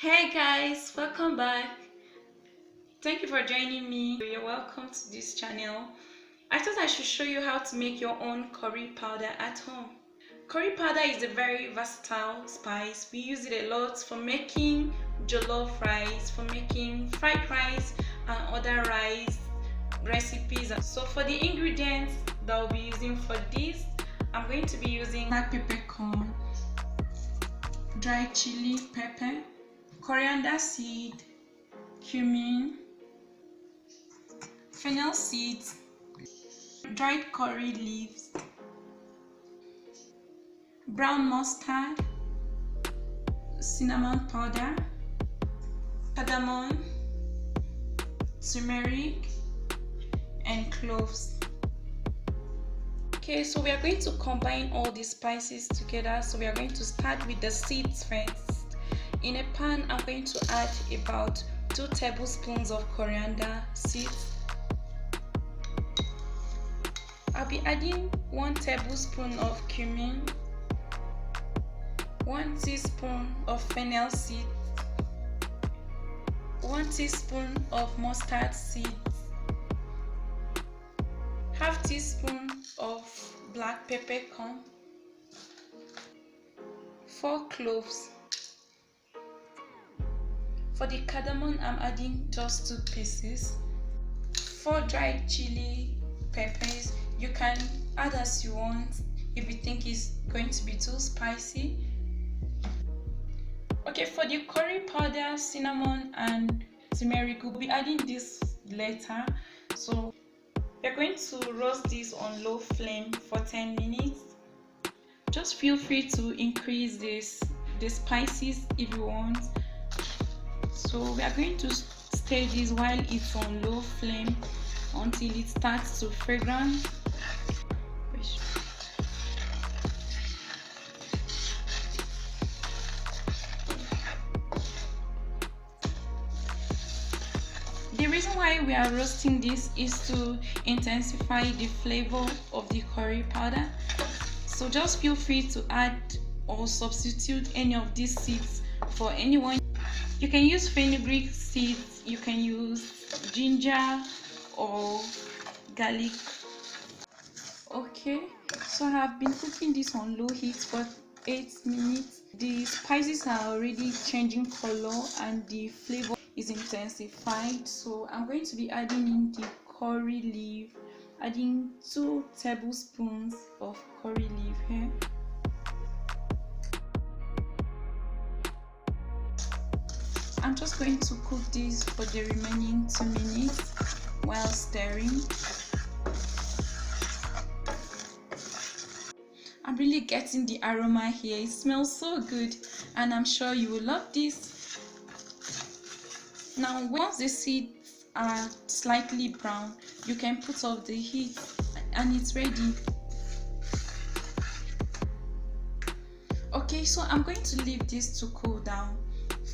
Hey guys, welcome back. Thank you for joining me. You're welcome to this channel. I thought I should show you how to make your own curry powder at home. Curry powder is a very versatile spice. We use it a lot for making jollof rice, for making fried rice and other rice recipes. So for the ingredients that I'll be using for this, I'm going to be using black peppercorn, dried chili pepper, coriander seed, cumin, fennel seeds, dried curry leaves, brown mustard, cinnamon powder, cardamon, turmeric, and cloves. Okay, so we are going to combine all these spices together. So we are going to start with the seeds first. In a pan, I'm going to add about 2 tablespoons of coriander seeds. I'll be adding 1 tablespoon of cumin, 1 teaspoon of fennel seeds, 1 teaspoon of mustard seeds, half teaspoon of black peppercorn, 4 cloves. For the cardamom, I'm adding just 2 pieces, 4 dried chili peppers. You can add as you want if you think it's going to be too spicy. Okay, for the curry powder, cinnamon and turmeric, we'll be adding this later. So we're going to roast this on low flame for 10 minutes. Just feel free to increase the spices if you want. So we are going to stir this while it's on low flame until it starts to fragrance. The reason why we are roasting this is to intensify the flavor of the curry powder. So just feel free to add or substitute any of these seeds for anyone. You can use fenugreek seeds, you can use ginger or garlic. Okay, so I have been cooking this on low heat for 8 minutes. The spices are already changing color and the flavor is intensified. So I'm going to be adding in the curry leaf, adding 2 tablespoons of curry leaf here. I'm just going to cook this for the remaining 2 minutes while stirring. I'm really getting the aroma here. It smells so good and I'm sure you will love this. Now once the seeds are slightly brown, you can put off the heat and it's ready. Okay, so I'm going to leave this to cool down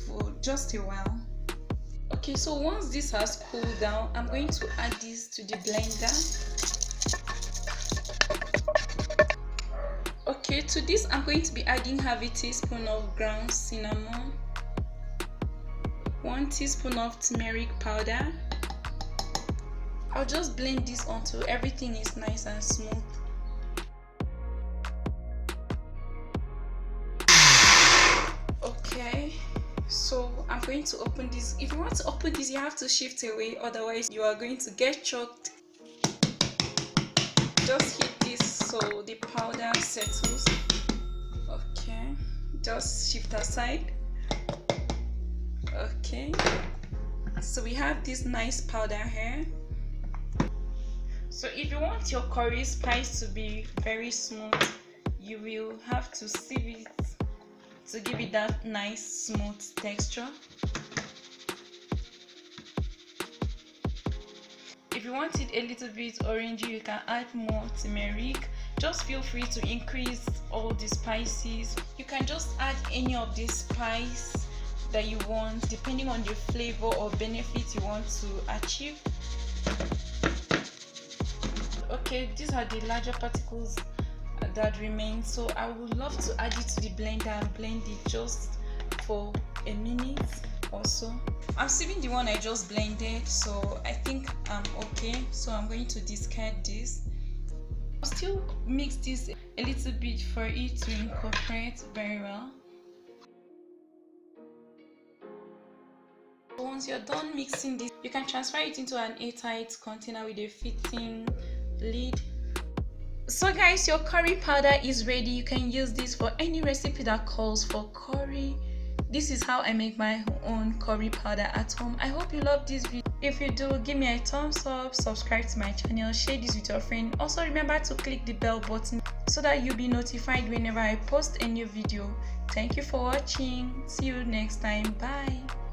for just a while. Okay, so once this has cooled down, I'm going to add this to the blender. Okay, to this I'm going to be adding half a teaspoon of ground cinnamon, 1 teaspoon of turmeric powder. I'll just blend this until everything is nice and smooth. Okay, so I'm going to open this. If you want to open this, you have to shift away, otherwise you are going to get choked. Just hit this so the powder settles. Okay, just shift aside. Okay, so we have this nice powder here. So if you want your curry spice to be very smooth, you will have to sieve it to give it that nice smooth texture. If you want it a little bit orangey, you can add more turmeric. Just feel free to increase all the spices. You can just add any of the spice that you want depending on the flavor or benefit you want to achieve. Okay, these are the larger particles that remain, so I would love to add it to the blender and blend it just for a minute or so. I'm saving the one I just blended, so I think I'm okay. So I'm going to discard this. I'll still mix this a little bit for it to incorporate very well. Once you're done mixing this, you can transfer it into an airtight container with a fitting lid. So guys, your curry powder is ready. You can use this for any recipe that calls for curry. This is how I make my own curry powder at home. I hope you love this video. If you do, give me a thumbs up, subscribe to my channel, share this with your friend. Also remember to click the bell button so that you'll be notified whenever I post a new video. Thank you for watching. See you next time. Bye.